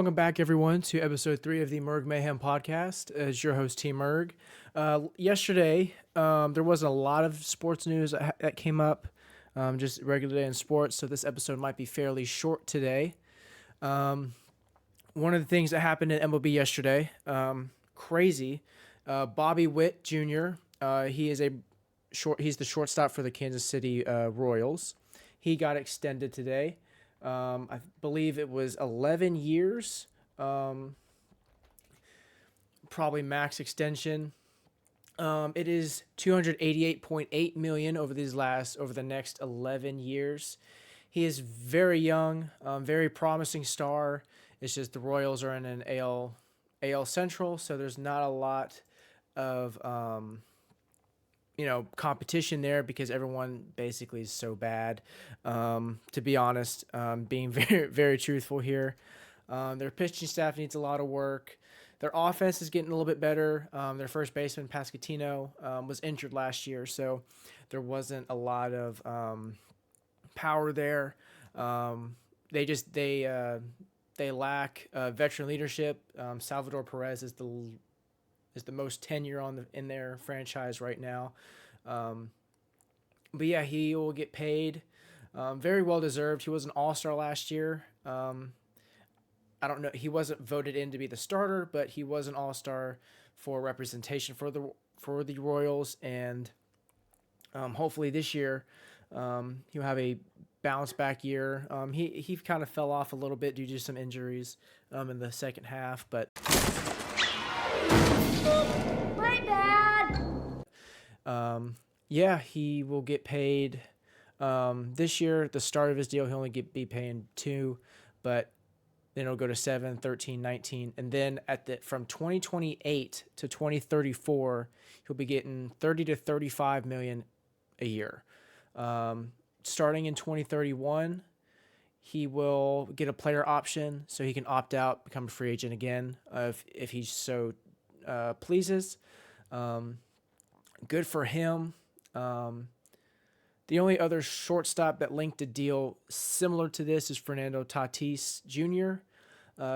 welcome back, everyone, to episode 3 of the Murg Mayhem podcast. As your host, Team Murg. Yesterday, there wasn't a lot of sports news that came up, just regular day in sports, so this episode might be fairly short today. One of the things that happened in MLB yesterday, crazy, Bobby Witt Jr., he's the shortstop for the Kansas City Royals. He got extended today. I believe it was 11 years, probably max extension. It is $288.8 million over the next 11 years. He is very young, very promising star. It's just the Royals are in an AL Central, so there's not a lot of competition there because everyone basically is so bad. To be honest, being very, very truthful here. Their pitching staff needs a lot of work. Their offense is getting a little bit better. Their first baseman, Pasquantino, was injured last year, so there wasn't a lot of power there. They lack veteran leadership. Salvador Perez is the most tenure in their franchise right now. But yeah, he will get paid. Very well deserved. He was an all-star last year. I don't know. He wasn't voted in to be the starter, but he was an all-star for representation for the Royals, and hopefully this year he'll have a bounce back year. He kind of fell off a little bit due to some injuries in the second half, but my bad. Yeah, he will get paid this year. At the start of his deal, he'll only be paying 2, but then it'll go to 7, 13, 19, and then from 2028 to 2034, he'll be getting 30 to 35 million a year. Starting in 2031, he will get a player option, so he can opt out, become a free agent again if he so pleases. Good for him. The only other shortstop that linked a deal similar to this is Fernando Tatis Jr.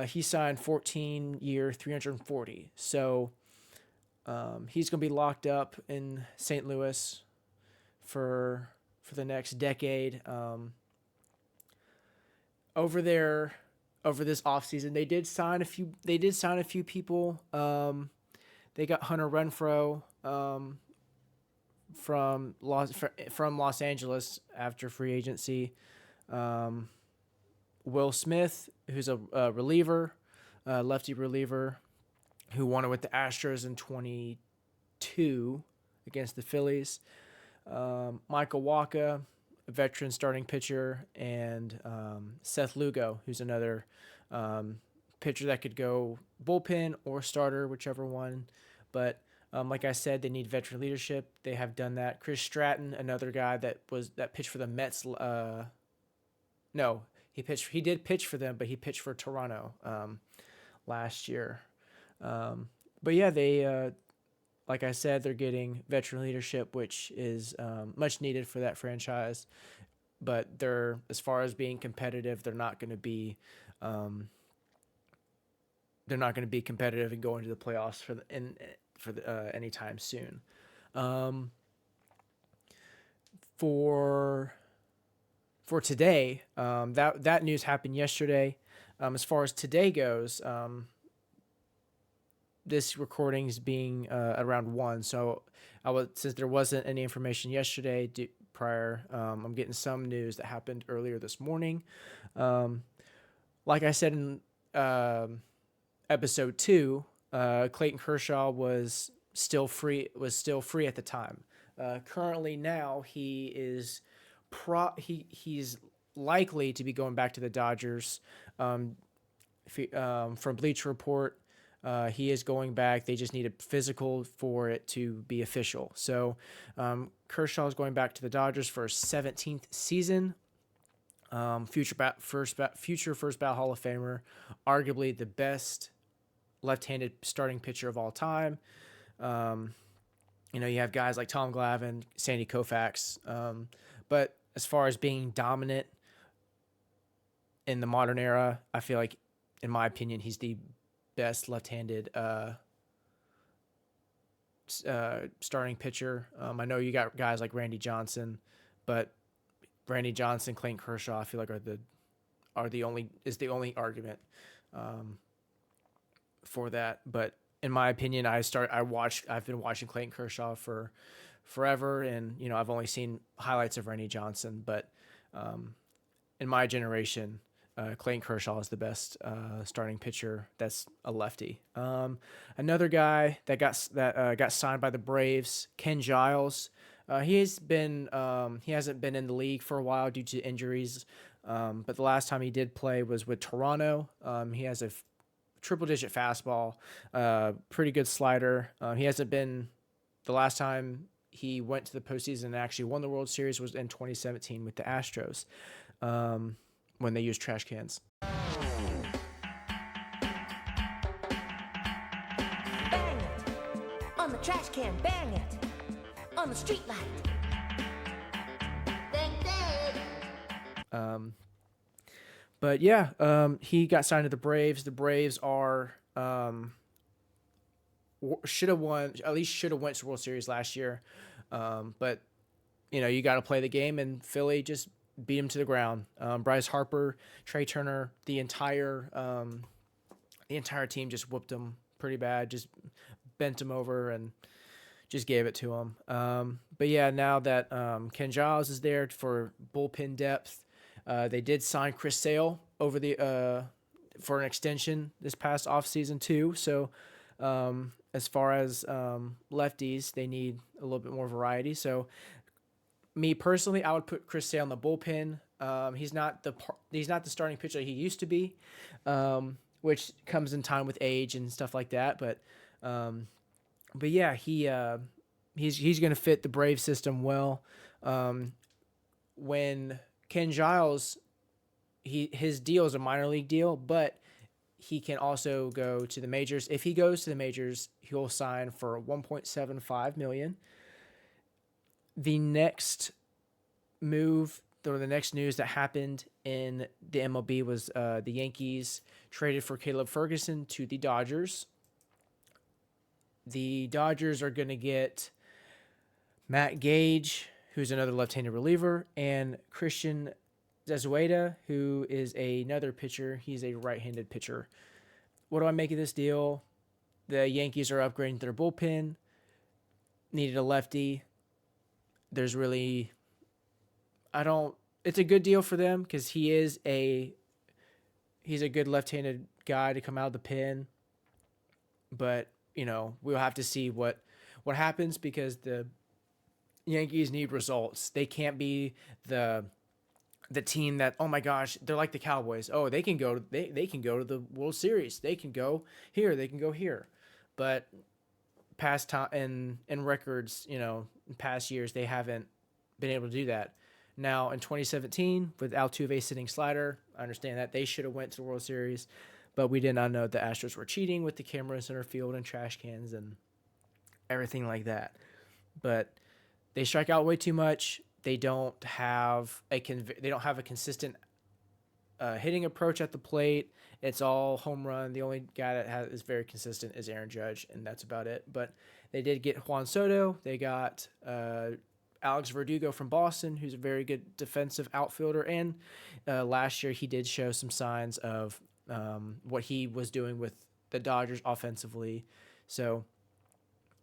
He signed 14-year, $340. So he's going to be locked up in St. Louis for the next decade. Over this offseason, they did sign a few people. They got Hunter Renfroe from Los Angeles after free agency. Will Smith, who's a reliever, lefty reliever, who won it with the Astros in 2022 against the Phillies. Michael Wacha, a veteran starting pitcher, and Seth Lugo, who's another pitcher that could go bullpen or starter, whichever one. But like I said, they need veteran leadership. They have done that. Chris Stratton, another guy that pitched for the Mets. He did pitch for them, but he pitched for Toronto last year. But yeah, they like I said, they're getting veteran leadership, which is much needed for that franchise. But as far as being competitive, they're not going to be competitive and going to the playoffs anytime soon. For today, that news happened yesterday. As far as today goes, this recording is being around 1, so since there wasn't any information yesterday prior, I'm getting some news that happened earlier this morning. Like I said in episode 2, Clayton Kershaw was still free at the time. Currently now he is he's likely to be going back to the Dodgers. From Bleacher Report, he is going back. They just need a physical for it to be official. So Kershaw is going back to the Dodgers for his 17th season. Future first ballot Hall of Famer, arguably the best left-handed starting pitcher of all time. You have guys like Tom Glavine, Sandy Koufax, but as far as being dominant in the modern era, I feel like in my opinion, he's the best left-handed starting pitcher. I know you got guys like Randy Johnson, but Randy Johnson, Clayton Kershaw, I feel like are the only argument for that. But in my opinion, I've been watching Clayton Kershaw for forever, and I've only seen highlights of Randy Johnson, but in my generation, Clayton Kershaw is the best starting pitcher that's a lefty. Another guy that got signed by the Braves, Ken Giles. He hasn't been in the league for a while due to injuries, but the last time he did play was with Toronto. He has a triple-digit fastball, pretty good slider. He hasn't been the last time he went to the postseason and actually won the World Series was in 2017 with the Astros. When they use trash cans. Bang it. On the trash can, bang it. On the street light. Bang, bang. But yeah, he got signed to the Braves. The Braves are should have won to the World Series last year. But you got to play the game, and Philly just beat him to the ground. Bryce Harper, Trey Turner, the entire team just whooped him pretty bad, just bent him over and just gave it to him. But yeah, now that Ken Giles is there for bullpen depth, they did sign Chris Sale over for an extension this past offseason too. So as far as lefties, they need a little bit more variety. So me personally, I would put Chris Sale in the bullpen. He's not the starting pitcher he used to be, which comes in time with age and stuff like that. But yeah, he's going to fit the Brave system well. When Ken Giles, his deal is a minor league deal, but he can also go to the majors. If he goes to the majors, he'll sign for $1.75 million. The next move, or the next news that happened in the MLB was the Yankees traded for Caleb Ferguson to the Dodgers. The Dodgers are going to get Matt Gage, who's another left-handed reliever, and Christian Zezueta, who is another pitcher. He's a right-handed pitcher. What do I make of this deal? The Yankees are upgrading their bullpen. Needed a lefty. There's really, it's a good deal for them because he's a good left-handed guy to come out of the pen. But, we'll have to see what happens because the Yankees need results. They can't be the team that, oh my gosh, they're like the Cowboys. Oh, they can go to the World Series. They can go here. They can go here. But past time in records, in past years, they haven't been able to do that. Now in 2017 with Altuve sitting slider, I understand that they should have went to the World Series, but we did not know the Astros were cheating with the camera in center field and trash cans and everything like that. But they strike out way too much. They don't have a consistent hitting approach at the plate. It's all home run. The only guy that is very consistent is Aaron Judge, and that's about it. But they did get Juan Soto. They got Alex Verdugo from Boston, who's a very good defensive outfielder. And last year he did show some signs of what he was doing with the Dodgers offensively. So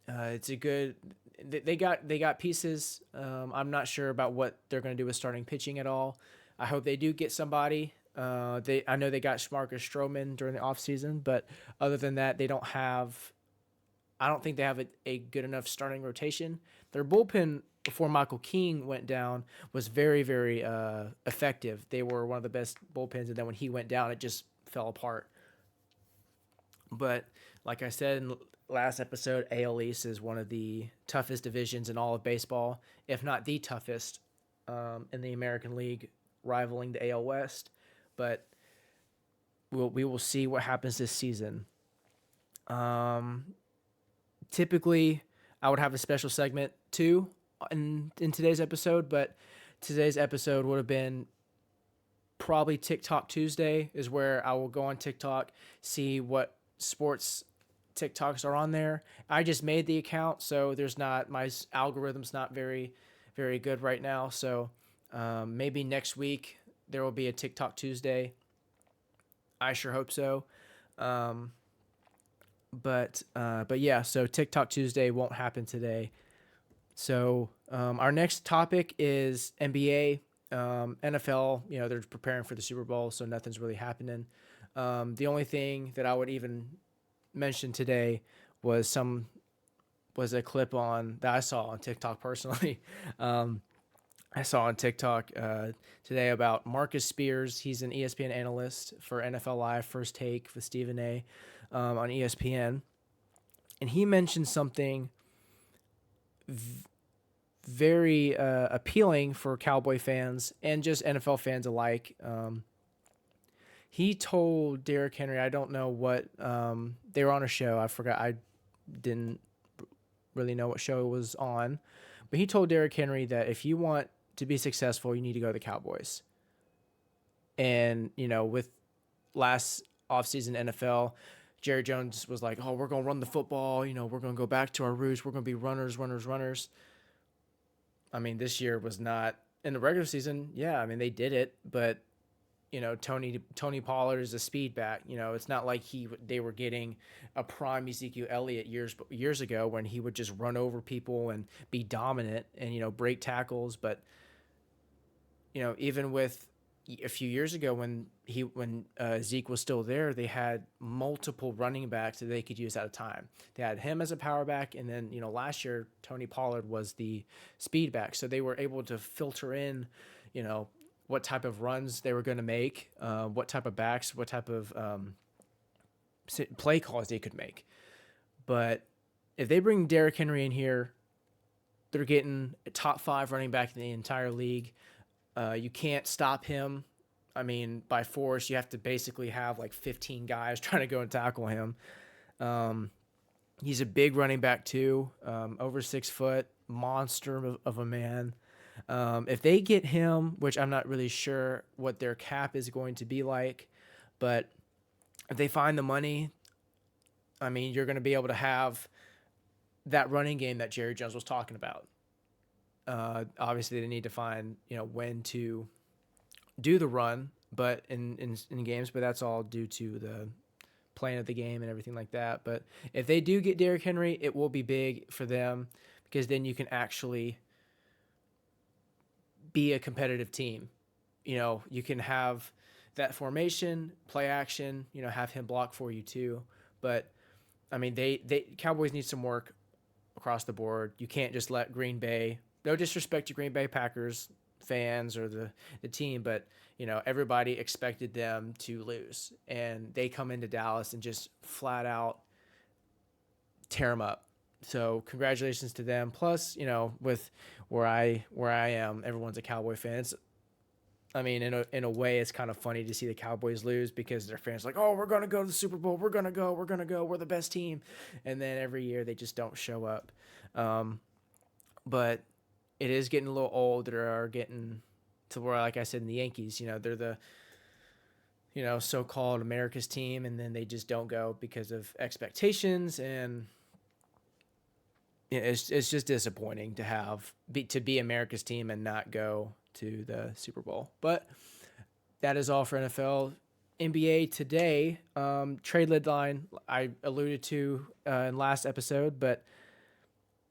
it's a good. They got pieces. I'm not sure about what they're going to do with starting pitching at all. I hope they do get somebody. I know they got Marcus Stroman during the offseason, but other than that, I don't think they have a good enough starting rotation. Their bullpen before Michael King went down was very, very effective. They were one of the best bullpens, and then when he went down, it just fell apart. But like I said in the last episode, AL East is one of the toughest divisions in all of baseball, if not the toughest in the American League, rivaling the AL West. But we will see what happens this season. Typically, I would have a special segment too in today's episode, but today's episode would have been probably TikTok Tuesday is where I will go on TikTok, see what sports TikToks are on there. I just made the account, so there's not, my algorithm's not very, very good right now. So maybe next week there will be a TikTok Tuesday. I sure hope so. But yeah, so TikTok Tuesday won't happen today. So our next topic is NBA. NFL, they're preparing for the Super Bowl, so nothing's really happening. The only thing that I would even mention today was a clip that I saw on TikTok personally. I saw on TikTok today about Marcus Spears. He's an ESPN analyst for NFL Live First Take with Stephen A. On ESPN, and he mentioned something very appealing for Cowboy fans and just NFL fans alike. He told Derrick Henry, I don't know what, they were on a show. I forgot. I didn't really know what show it was on. But he told Derrick Henry that if you want to be successful, you need to go to the Cowboys. And, with last offseason NFL, Jerry Jones was like, oh, we're going to run the football. We're going to go back to our roots. We're going to be runners. I mean, this year was not in the regular season. Yeah, I mean, they did it, but Tony Pollard is a speed back. It's not like they were getting a prime Ezekiel Elliott years ago when he would just run over people and be dominant and break tackles. But even with a few years ago when Zeke was still there, they had multiple running backs that they could use at a time. They had him as a power back, and then last year Tony Pollard was the speed back, so they were able to filter in what type of runs they were going to make, what type of backs, what type of play calls they could make. But if they bring Derrick Henry in here, they're getting a top 5 running back in the entire league. You can't stop him. I mean, by force, you have to basically have like 15 guys trying to go and tackle him. He's a big running back too, over 6 foot, monster of a man. If they get him, which I'm not really sure what their cap is going to be like, but if they find the money, I mean, you're going to be able to have that running game that Jerry Jones was talking about. Obviously they need to find, when to do the run, but in games, but that's all due to the playing of the game and everything like that. But if they do get Derrick Henry, it will be big for them because then you can actually be a competitive team. You can have that formation, play action, have him block for you too. But I mean, they Cowboys need some work across the board. You can't just let Green Bay, no disrespect to Green Bay Packers fans or the team, but everybody expected them to lose, and they come into Dallas and just flat out tear them up. So congratulations to them. Plus, with where I am, everyone's a Cowboy fan. I mean, in a way, it's kind of funny to see the Cowboys lose because their fans are like, oh, we're going to go to the Super Bowl. We're going to go. We're the best team. And then every year they just don't show up. But it is getting a little old. They're getting to where, like I said, in the Yankees, they're the, so-called America's team, and then they just don't go because of expectations. And it's just disappointing to be America's team and not go to the Super Bowl. But that is all for NFL. NBA today, trade deadline I alluded to in last episode, but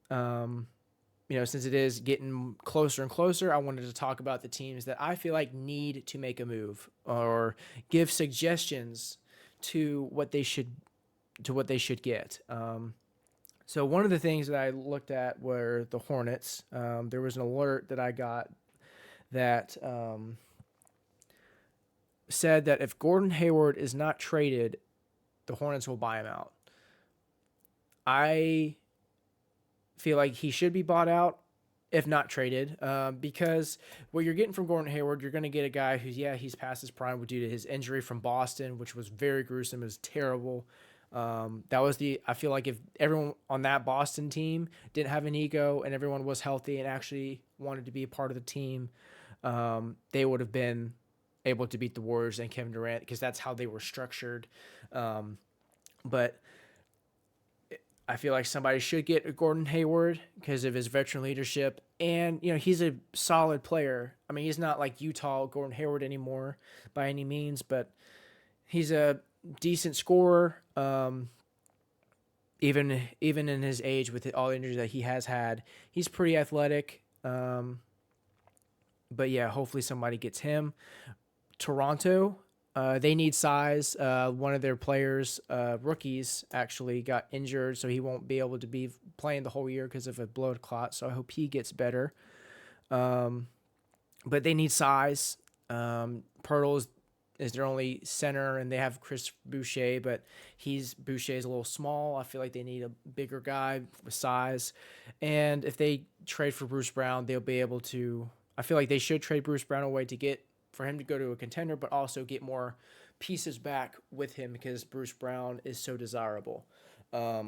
since it is getting closer and closer, I wanted to talk about the teams that I feel like need to make a move or give suggestions to what they should get. So one of the things that I looked at were the Hornets. There was an alert that I got that said that if Gordon Hayward is not traded, the Hornets will buy him out. I feel like he should be bought out, if not traded, because what you're getting from Gordon Hayward, you're going to get a guy who's, he's past his prime due to his injury from Boston, which was very gruesome. It was terrible. I feel like if everyone on that Boston team didn't have an ego and everyone was healthy and actually wanted to be a part of the team, they would have been able to beat the Warriors and Kevin Durant because that's how they were structured. But I feel like somebody should get Gordon Hayward because of his veteran leadership. And, he's a solid player. I mean, he's not like Utah Gordon Hayward anymore by any means, but he's a decent scorer. Even in his age with all the injuries that he has had, he's pretty athletic. But yeah, hopefully somebody gets him. Toronto, they need size. One of their players, rookies, actually got injured, so he won't be able to be playing the whole year because of a blood clot. So I hope he gets better. But they need size. Pirtle is their only center, and they have Chris Boucher, but Boucher is a little small. I feel like they need a bigger guy with size. And if they trade for Bruce Brown, they'll be able to. I feel like they should trade Bruce Brown away for him to go to a contender, but also get more pieces back with him because Bruce Brown is so desirable. But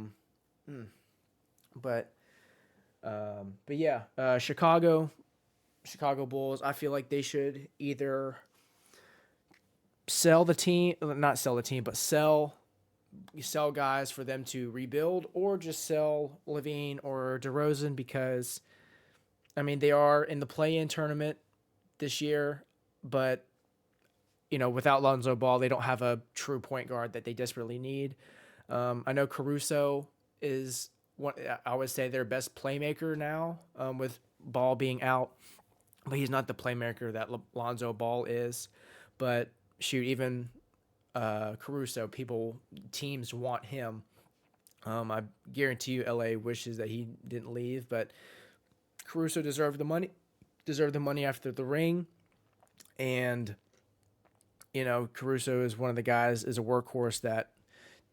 yeah, Chicago Bulls. I feel like they should either sell guys for them to rebuild, or just sell LaVine or DeRozan because, I mean, they are in the play-in tournament this year, but, without Lonzo Ball, they don't have a true point guard that they desperately need. I know Caruso is I would say their best playmaker now, with Ball being out, but he's not the playmaker that Lonzo Ball is. But shoot, even Caruso, teams want him. I guarantee you LA wishes that he didn't leave, but Caruso deserved the money after the ring. And, Caruso is one of the guys, is a workhorse that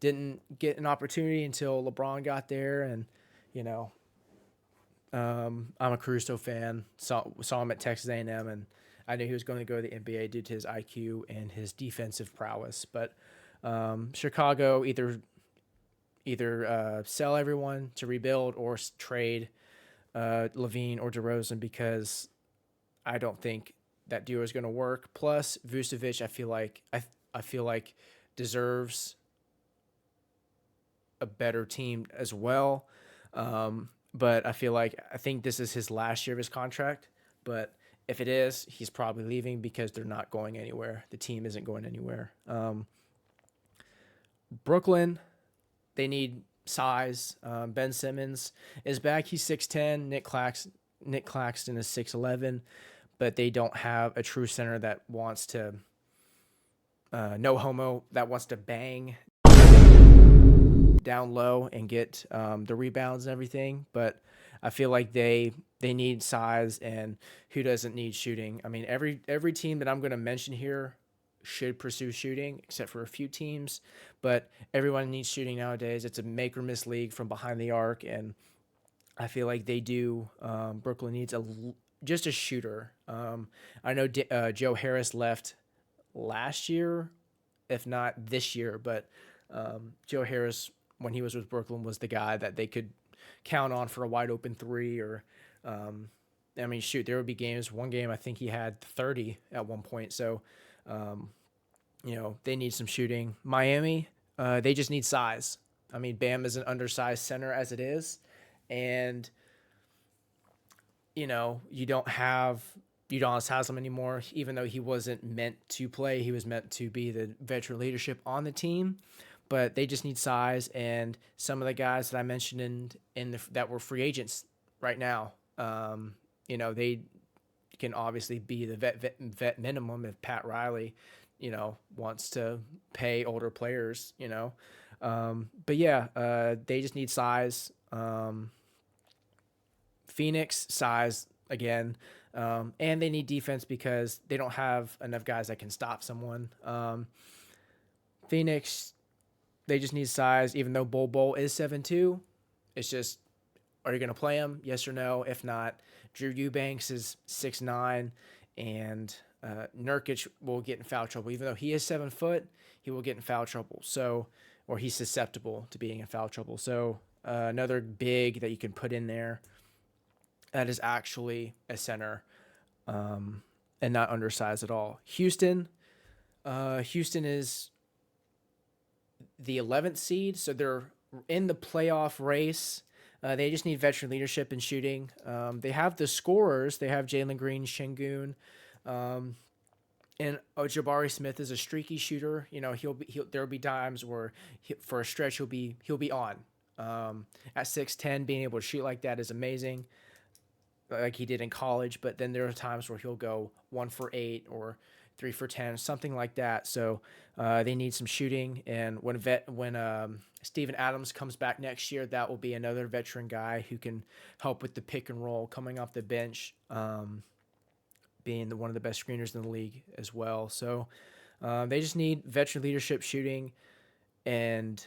didn't get an opportunity until LeBron got there. And, I'm a Caruso fan, saw him at Texas A&M, and I knew he was going to go to the NBA due to his IQ and his defensive prowess. But Chicago either sell everyone to rebuild or trade LaVine or DeRozan, because I don't think that duo is going to work. Plus, Vucevic, I feel like deserves a better team as well. But I think this is his last year of his contract. But if it is, he's probably leaving because they're not going anywhere. The team isn't going anywhere. Brooklyn, they need size. Ben Simmons is back. He's 6'10". Nick Claxton is 6'11", but they don't have a true center that wants to that wants to bang down low and get the rebounds and everything. But I feel like they need size, and who doesn't need shooting? I mean, every team that I'm going to mention here should pursue shooting, except for a few teams, but everyone needs shooting nowadays. It's a make or miss league from behind the arc, and I feel like they do. Brooklyn needs just a shooter. I know Joe Harris left last year, if not this year, but Joe Harris, when he was with Brooklyn, was the guy that they could count on for a wide open three. Or I mean, shoot, there would be games. One game I think he had 30 at one point. So they need some shooting. Miami, they just need size. I mean, Bam is an undersized center as it is, and you don't have Udonis Haslem anymore. Even though he wasn't meant to play, he was meant to be the veteran leadership on the team. But they just need size, and some of the guys that I mentioned that were free agents right now, they can obviously be the vet minimum if Pat Riley, wants to pay older players, But yeah, they just need size. Phoenix, size again. And they need defense because they don't have enough guys that can stop someone. Phoenix, they just need size, even though Bol is 7'2". It's just, are you going to play him? Yes or no? If not, Drew Eubanks is 6'9", and Nurkic will get in foul trouble. Even though he is 7 foot, he will get in foul trouble. Or he's susceptible to being in foul trouble. So another big that you can put in there that is actually a center and not undersized at all. Houston, Houston is the 11th seed, so they're in the playoff race. They just need veteran leadership and shooting. They have the scorers. They have Jalen Green, Şengün, and Jabari Smith is a streaky shooter. You know, there'll be times where for a stretch he'll be on. At 6'10", being able to shoot like that is amazing, like he did in college. But then there are times where he'll go 1 for 8 or 3 for 10, something like that. So they need some shooting. And when Steven Adams comes back next year, that will be another veteran guy who can help with the pick and roll coming off the bench, being one of the best screeners in the league as well. So they just need veteran leadership, shooting, and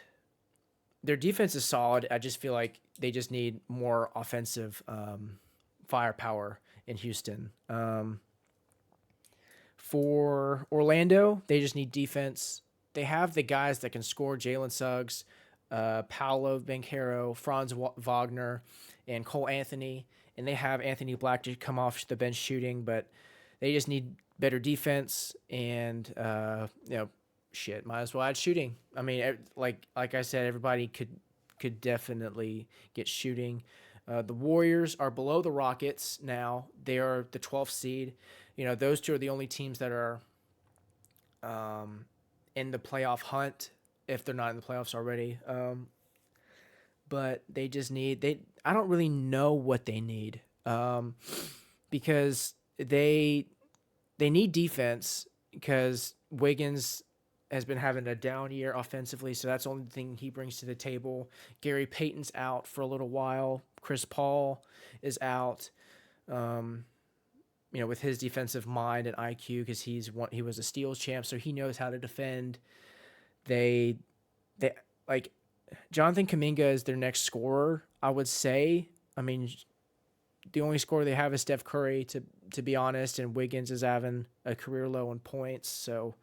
their defense is solid. I just feel like they just need more offensive firepower in Houston. For Orlando, they just need defense. They have the guys that can score: Jalen Suggs, Paolo Banchero, Franz Wagner, and Cole Anthony. And they have Anthony Black to come off the bench shooting, but they just need better defense and might as well add shooting. I mean, like I said, everybody could definitely get shooting. The Warriors are below the Rockets now. They are the 12th seed. You know, those two are the only teams that are in the playoff hunt, if they're not in the playoffs already. But they just I don't really know what they need, because they need defense, because Wiggins has been having a down year offensively, so that's the only thing he brings to the table. Gary Payton's out for a little while. Chris Paul is out, with his defensive mind and IQ, because he was a steals champ, so he knows how to defend. They like Jonathan Kuminga is their next scorer, I would say. I mean, the only scorer they have is Steph Curry, to be honest, and Wiggins is having a career low in points, so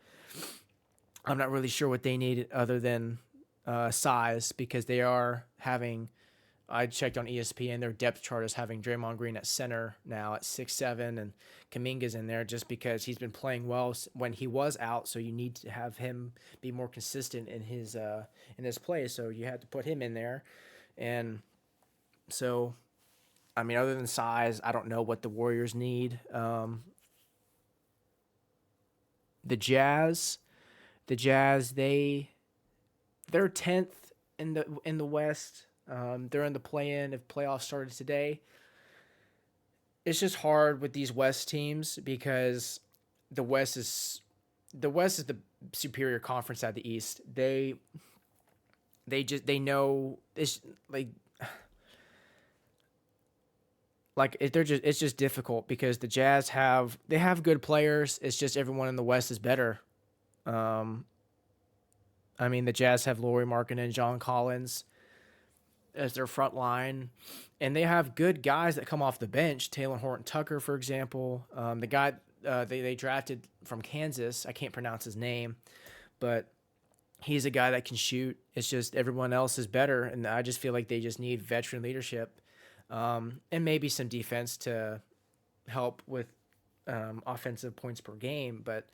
I'm not really sure what they need other than size, because they are having, I checked on ESPN, their depth chart is having Draymond Green at center now at 6'7", and Kuminga's in there just because he's been playing well when he was out, so you need to have him be more consistent in his play, so you had to put him in there. And so, I mean, other than size, I don't know what the Warriors need. The Jazz, they're 10th in the West. They're in the play-in if playoffs started today. It's just hard with these West teams because the West is the superior conference at the East. They know it's it's just difficult because the Jazz have good players. It's just everyone in the West is better. I mean, the Jazz have Lauri Markkanen and John Collins as their front line, and they have good guys that come off the bench. Taylor Horton Tucker, for example, the guy they drafted from Kansas, I can't pronounce his name, but he's a guy that can shoot. It's just everyone else is better, and I just feel like they just need veteran leadership, and maybe some defense to help with offensive points per game, but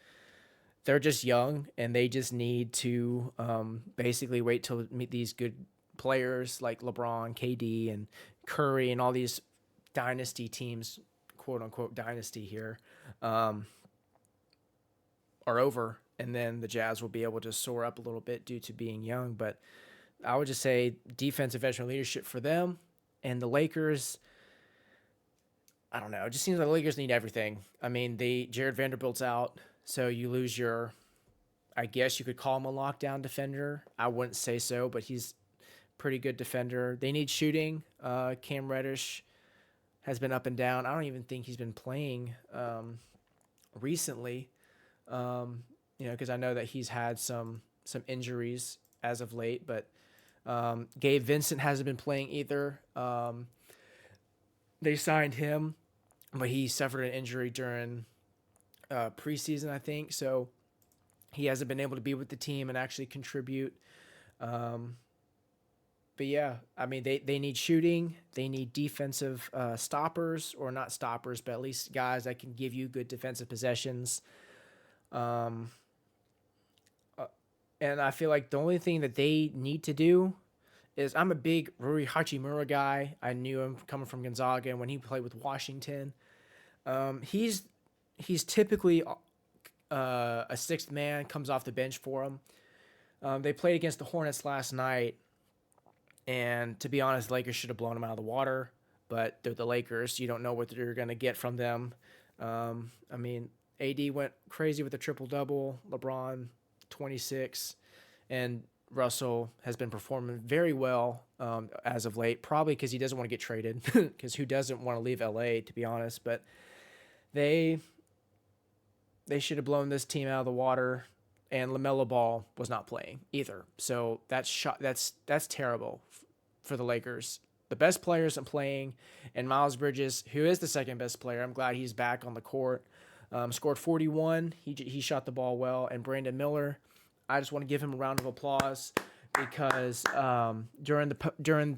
they're just young, and they just need to basically wait till meet these good players like LeBron, KD, and Curry, and all these dynasty teams, quote unquote dynasty here, are over, and then the Jazz will be able to soar up a little bit due to being young. But I would just say defensive veteran leadership for them. And the Lakers, I don't know. It just seems like the Lakers need everything. I mean, Jared Vanderbilt's out, so you lose your, I guess you could call him a lockdown defender. I wouldn't say so, but he's pretty good defender. They need shooting. Cam Reddish has been up and down. I don't even think he's been playing recently, because I know that he's had some injuries as of late, but Gabe Vincent hasn't been playing either. They signed him, but he suffered an injury during preseason, I think, so he hasn't been able to be with the team and actually contribute. But yeah, I mean, they need shooting. They need defensive stoppers, or not stoppers, but at least guys that can give you good defensive possessions. And I feel like the only thing that they need to do is, I'm a big Rui Hachimura guy. I knew him coming from Gonzaga and when he played with Washington. He's typically a sixth man, comes off the bench for him. They played against the Hornets last night, and to be honest, the Lakers should have blown them out of the water. But they're the Lakers. You don't know what you're going to get from them. I mean, AD went crazy with a triple-double. LeBron, 26. And Russell has been performing very well as of late, probably because he doesn't want to get traded, because who doesn't want to leave LA, to be honest. But they should have blown this team out of the water, and LaMelo Ball was not playing either. So that's terrible for the Lakers. The best player isn't playing, and Miles Bridges, who is the second best player, I'm glad he's back on the court. Scored 41. He shot the ball well, and Brandon Miller, I just want to give him a round of applause because during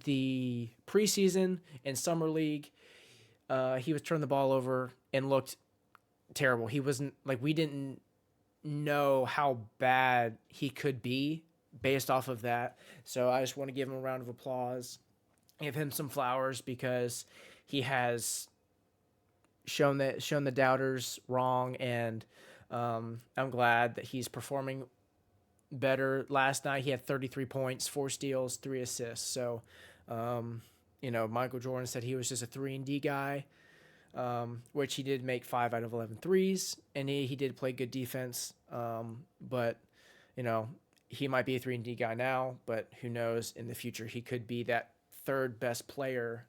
the preseason and summer league, he was turning the ball over and looked terrible. He wasn't like, we didn't know how bad he could be based off of that. So I just want to give him a round of applause, give him some flowers, because he has shown the doubters wrong, and I'm glad that he's performing better. Last night he had 33 points, 4 steals, 3 assists. So Michael Jordan said he was just a 3-and-D guy, which he did make 5 out of 11 threes, and he did play good defense. But he might be a 3-and-D guy now, but who knows, in the future he could be that third best player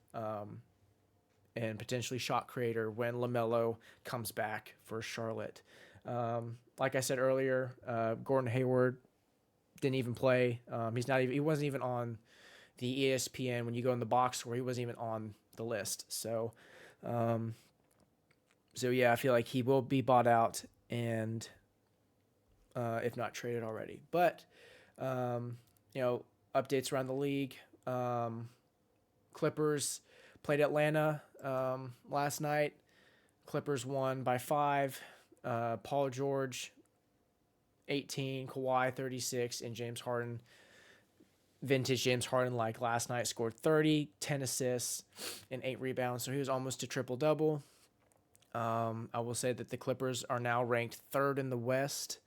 and potentially shot creator when LaMelo comes back for Charlotte. Like I said earlier, Gordon Hayward didn't even play. He wasn't even on the ESPN. When you go in the box score, he wasn't even on the list. So yeah, I feel like he will be bought out, and if not traded already. But updates around the league. Clippers played Atlanta last night. Clippers won by 5. Paul George, 18, Kawhi, 36, and James Harden, vintage James Harden like last night, scored 30, 10 assists, and 8 rebounds. So he was almost a triple-double. I will say that the Clippers are now ranked 3rd in the West.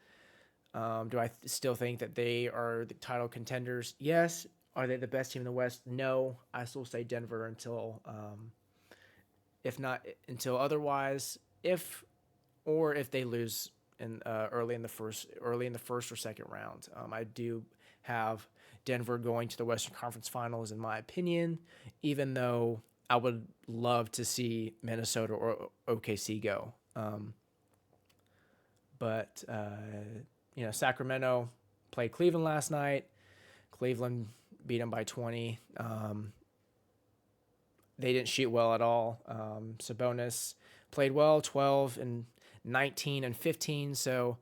Do I still think that they are the title contenders? Yes. Are they the best team in the West? No. I still say Denver until otherwise. If they lose in early in the first or second round. I do have Denver going to the Western Conference Finals, in my opinion, even though I would love to see Minnesota or OKC go. But Sacramento played Cleveland last night. Cleveland beat them by 20. They didn't shoot well at all. Sabonis played well, 12 and 19 and 15. So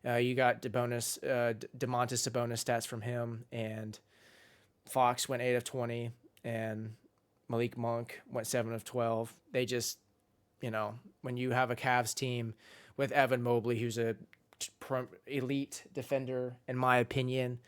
you got Domantas Sabonis stats from him, and Fox went 8 of 20, and Malik Monk went 7 of 12. They just, when you have a Cavs team with Evan Mobley, who's a elite defender, in my opinion,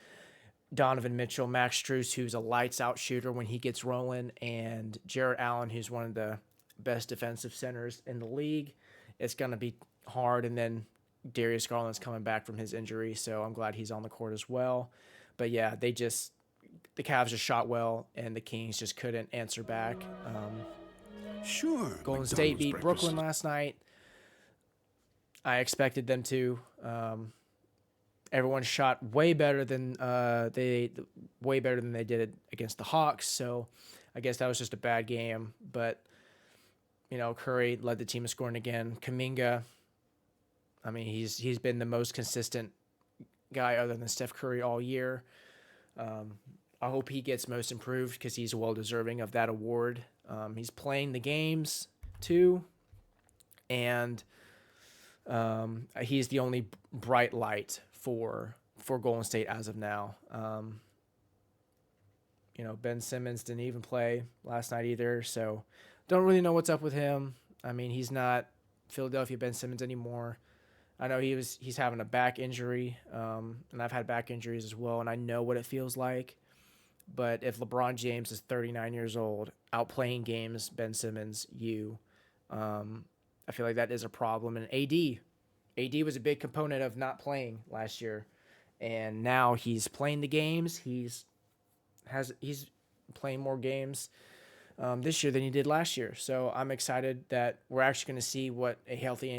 Donovan Mitchell, Max Strus, who's a lights-out shooter when he gets rolling, and Jarrett Allen, who's one of the best defensive centers in the league, it's going to be hard. And then Darius Garland's coming back from his injury, so I'm glad he's on the court as well. But yeah, the Cavs just shot well, and the Kings just couldn't answer back. Sure. Golden State beat Brooklyn last night. I expected them to. Everyone shot way better than they did against the Hawks. So I guess that was just a bad game. But Curry led the team in scoring again. Kuminga, I mean, he's been the most consistent guy other than Steph Curry all year. I hope he gets most improved because he's well deserving of that award. He's playing the games too, and he's the only bright light for Golden State as of now. Ben Simmons didn't even play last night either, so don't really know what's up with him. I mean, he's not Philadelphia Ben Simmons anymore. I know he's having a back injury, and I've had back injuries as well, and I know what it feels like. But if LeBron James is 39 years old, out playing games, Ben Simmons, I feel like that is a problem. And AD was a big component of not playing last year, and now he's playing the games. He's playing more games this year than he did last year. So I'm excited that we're actually going to see what a healthy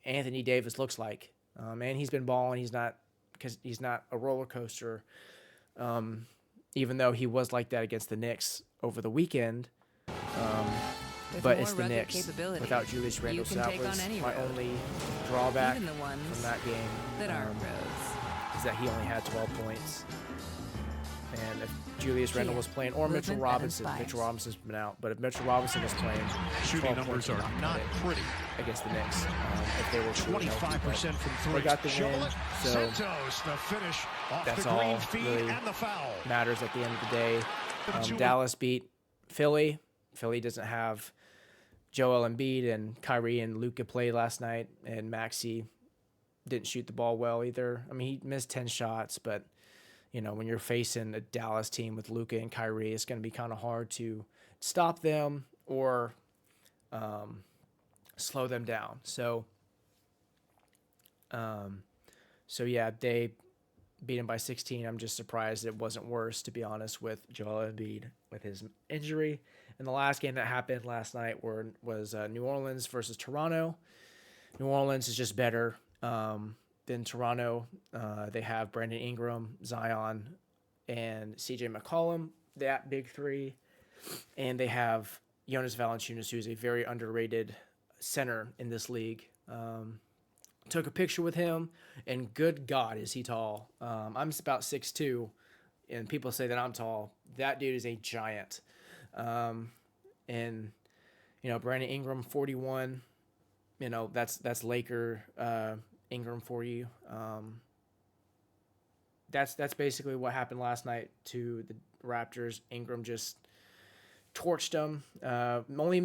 Anthony Davis looks like. And he's been balling. He's not a roller coaster. Even though he was like that against the Knicks over the weekend. But it's the Knicks without Julius Randle. So that was my only drawback from that game. Is that he only had 12 points. And if Julius Randle was playing, or Mitchell Robinson's been out, but if Mitchell Robinson was playing, shooting numbers are not pretty against the Knicks. If they were 25% from three. They got the win, so Santos, the finish off that's the all green feed really and the foul. matters at the end of the day. Dallas beat Philly. Philly doesn't have Joel Embiid, and Kyrie and Luka played last night, and Maxey didn't shoot the ball well either. I mean, he missed 10 shots, but you know, when you're facing a Dallas team with Luka and Kyrie, it's going to be kind of hard to stop them or slow them down. So yeah, they beat him by 16. I'm just surprised it wasn't worse, to be honest, with Joel Embiid with his injury. And the last game that happened last night was New Orleans versus Toronto. New Orleans is just better than Toronto. They have Brandon Ingram, Zion, and CJ McCollum, that big three. And they have Jonas Valanciunas, who's a very underrated center in this league. Took a picture with him, and good God, is he tall. I'm about 6'2", and people say that I'm tall. That dude is a giant. And, you know, Brandon Ingram, 41, you know, that's Laker Ingram for you. That's basically what happened last night to the Raptors. Ingram just torched them. Only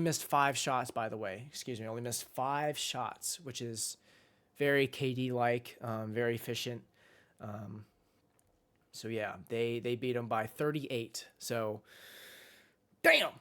missed 5 shots, by the way. Excuse me, only missed 5 shots, which is very KD-like, very efficient. So yeah, they beat them by 38. So, damn.